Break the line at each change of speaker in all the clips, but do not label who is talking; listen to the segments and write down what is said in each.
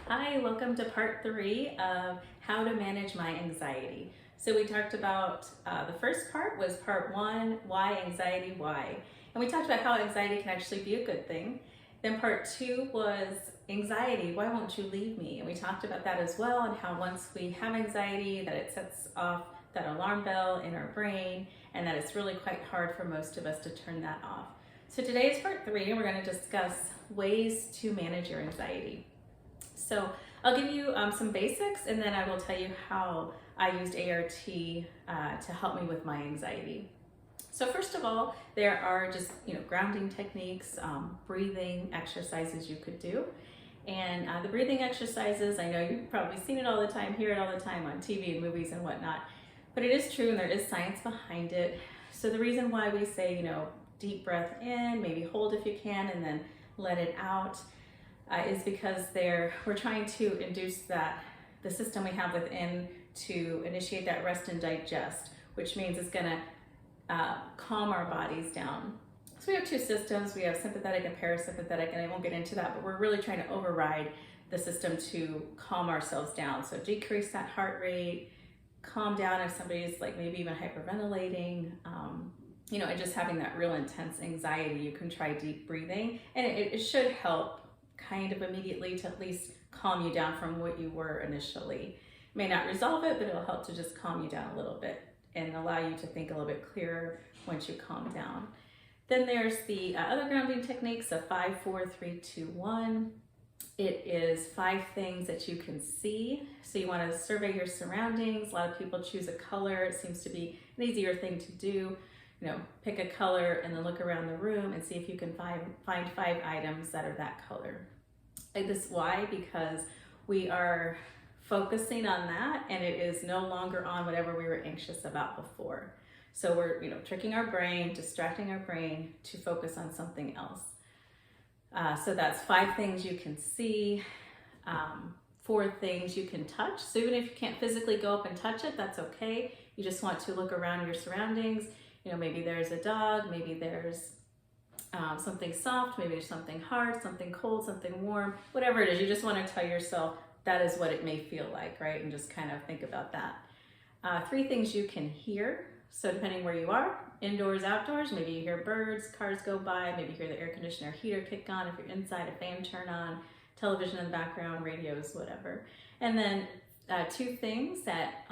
Hi, welcome to part 3 of how to manage my anxiety. So we talked about the first part was part 1, why anxiety, why? And we talked about how anxiety can actually be a good thing. Then part 2 was anxiety, why won't you leave me? And we talked about that as well, and how once we have anxiety that it sets off that alarm bell in our brain, and that it's really quite hard for most of us to turn that off. So today is part 3, and we're going to discuss ways to manage your anxiety. So I'll give you some basics, and then I will tell you how I used ART to help me with my anxiety. So first of all, there are just grounding techniques, breathing exercises you could do. And the breathing exercises, I know you've probably seen it all the time, hear it all the time on TV and movies and whatnot, but it is true and there is science behind it. So the reason why we say, deep breath in, maybe hold if you can, and then let it out, is because we're trying to induce the system we have within to initiate that rest and digest, which means it's going to calm our bodies down. So we have two systems. We have sympathetic and parasympathetic, and I won't get into that, but we're really trying to override the system to calm ourselves down. So decrease that heart rate, calm down if somebody's like maybe even hyperventilating, and just having that real intense anxiety. You can try deep breathing, and it should help kind of immediately to at least calm you down from what you were initially. It may not resolve it, but it'll help to just calm you down a little bit and allow you to think a little bit clearer once you calm down. Then there's the other grounding techniques of 5, 4, 3, 2, 1. It is 5 things that you can see. So you want to survey your surroundings. A lot of people choose a color. It seems to be an easier thing to do. Pick a color and then look around the room and see if you can find 5 items that are that color. Like this, why? Because we are focusing on that and it is no longer on whatever we were anxious about before. So we're, tricking our brain, distracting our brain to focus on something else. So that's 5 things you can see, 4 things you can touch. So even if you can't physically go up and touch it, that's okay. You just want to look around your surroundings. Maybe there's a dog, maybe there's something soft, maybe there's something hard, something cold, something warm, whatever it is. You just want to tell yourself that is what it may feel like, right? And just kind of think about that. 3 things you can hear. So depending where you are, indoors, outdoors, maybe you hear birds, cars go by, maybe you hear the air conditioner heater kick on. If you're inside, a fan turn on, television in the background, radios, whatever. And then 2 things that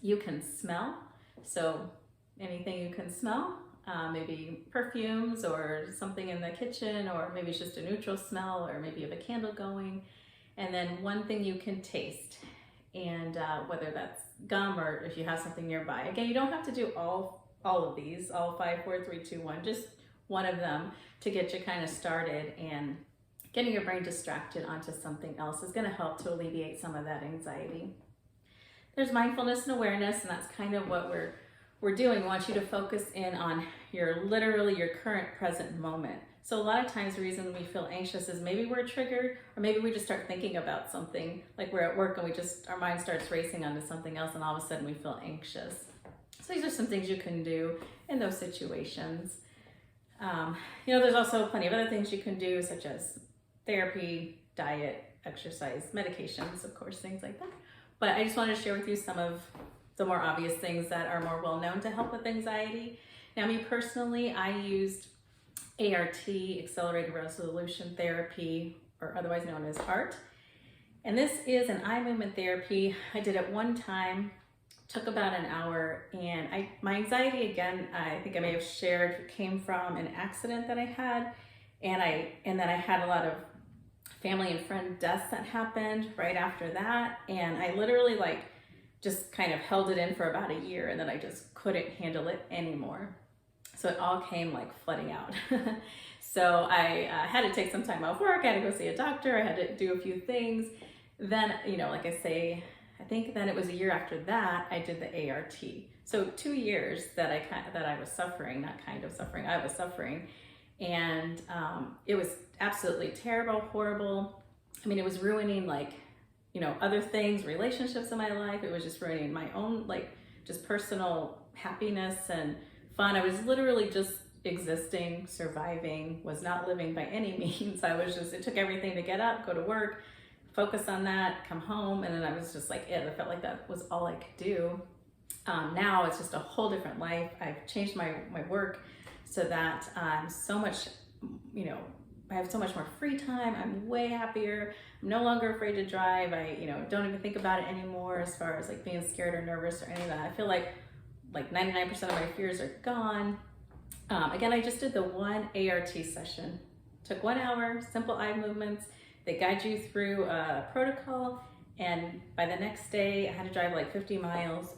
you can smell. So anything you can smell, maybe perfumes or something in the kitchen, or maybe it's just a neutral smell, or maybe you have a candle going. And then 1 thing you can taste, and whether that's gum or if you have something nearby. Again, you don't have to do all of these, all 5, 4, 3, 2, 1, just 1 of them to get you kind of started, and getting your brain distracted onto something else is going to help to alleviate some of that anxiety. There's mindfulness and awareness, and that's kind of what we're doing. We want you to focus in on your current present moment. So a lot of times the reason we feel anxious is maybe we're triggered, or maybe we just start thinking about something, like we're at work and our mind starts racing onto something else, and all of a sudden we feel anxious. So these are some things you can do in those situations. There's also plenty of other things you can do, such as therapy, diet, exercise, medications, of course, things like that. But I just wanted to share with you some of the more obvious things that are more well known to help with anxiety. Now, me personally, I used ART, Accelerated Resolution Therapy, or otherwise known as ART. And this is an eye movement therapy. I did it 1 time, took about an hour, and my anxiety, again, I think I may have shared, came from an accident that I had, and then I had a lot of family and friend deaths that happened right after that, and I literally just kind of held it in for about a year, and then I just couldn't handle it anymore. So it all came flooding out. So I had to take some time off work. I had to go see a doctor. I had to do a few things. Then, like I say, I think then it was a year after that I did the ART. So 2 years that I was suffering, I was suffering. And it was absolutely terrible, horrible. I mean, it was ruining other things, relationships in my life. It was just ruining my own just personal happiness and fun. I was literally just existing, surviving, was not living by any means. It took everything to get up, go to work, focus on that, come home, and then I was just like, I felt like that was all I could do. Now it's just a whole different life. I've changed my work so that I'm so much, I have so much more free time. I'm way happier. I'm no longer afraid to drive. I, don't even think about it anymore as far as like being scared or nervous or any of that. I feel like 99% of my fears are gone. Again, I just did the one ART session. Took 1 hour, simple eye movements. They guide you through a protocol. And by the next day, I had to drive like 50 miles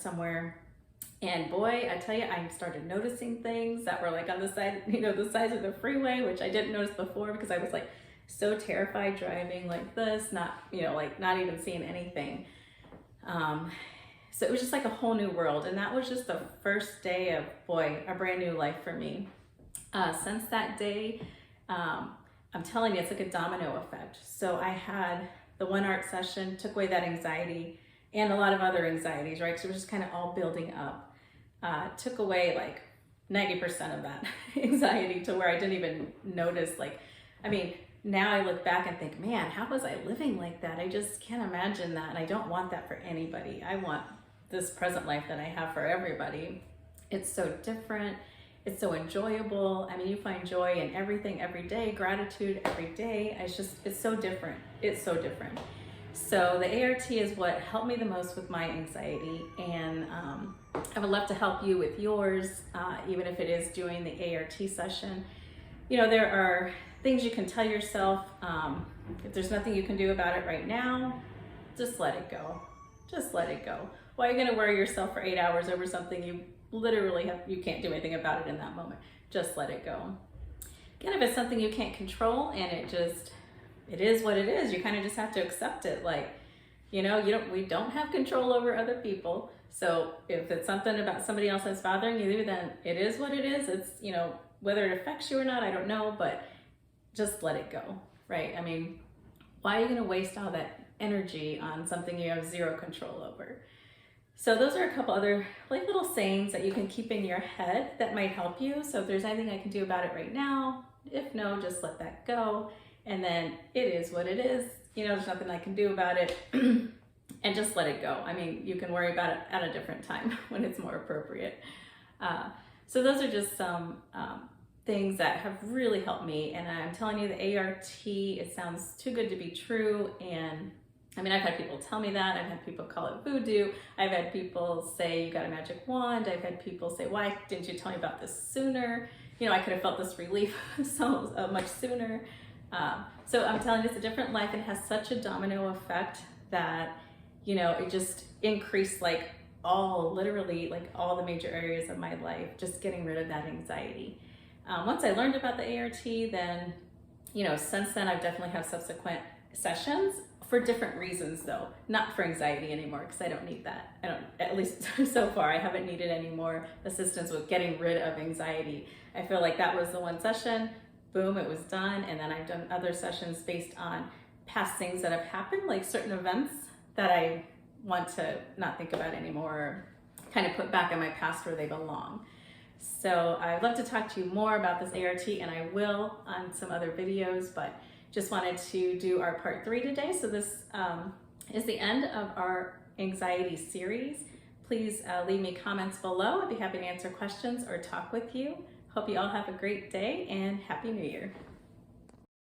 somewhere. And boy, I tell you, I started noticing things that were like on the side, the sides of the freeway, which I didn't notice before because I was like so terrified driving like this, not even seeing anything. So it was just like a whole new world. And that was just the first day of, a brand new life for me. Since that day, I'm telling you, it's like a domino effect. So I had the one art session, took away that anxiety and a lot of other anxieties, right? So it was just kind of all building up. Took away like 90% of that anxiety to where I didn't even notice. Now I look back and think, man, how was I living like that? I just can't imagine that. And I don't want that for anybody. I want this present life that I have for everybody. It's so different. It's so enjoyable. You find joy in everything every day, gratitude every day. It's so different. It's so different. So the ART is what helped me the most with my anxiety, and I would love to help you with yours, even if it is doing the ART session. There are things you can tell yourself. If there's nothing you can do about it right now, just let it go. Just let it go. Why are you gonna worry yourself for 8 hours over something you literally you can't do anything about it in that moment? Just let it go. Again, if it's something you can't control and it is what it is, you kind of just have to accept it. We don't have control over other people. So if it's something about somebody else that's bothering you, then it is what it is. It's, whether it affects you or not, I don't know, but just let it go, right? Why are you going to waste all that energy on something you have zero control over? So those are a couple other little sayings that you can keep in your head that might help you. So if there's anything I can do about it right now, if no, just let that go. And then it is what it is. There's nothing I can do about it. And just let it go. You can worry about it at a different time when it's more appropriate. So those are just some things that have really helped me. And I'm telling you, the ART, it sounds too good to be true. And I've had people tell me that. I've had people call it voodoo. I've had people say, you got a magic wand. I've had people say, why didn't you tell me about this sooner? I could have felt this relief so much sooner. So I'm telling you, it's a different life, and it has such a domino effect that, it just increased literally all the major areas of my life, just getting rid of that anxiety. Once I learned about the ART, then, since then I've definitely had subsequent sessions for different reasons though, not for anxiety anymore, because I don't need that. At least so far, I haven't needed any more assistance with getting rid of anxiety. I feel like that was the one session, boom, it was done. And then I've done other sessions based on past things that have happened, like certain events that I want to not think about anymore, or kind of put back in my past where they belong. So I'd love to talk to you more about this ART, and I will on some other videos, but just wanted to do our part 3 today. So this is the end of our anxiety series. Please leave me comments below. I'd be happy to answer questions or talk with you. Hope you all have a great day, and Happy New Year.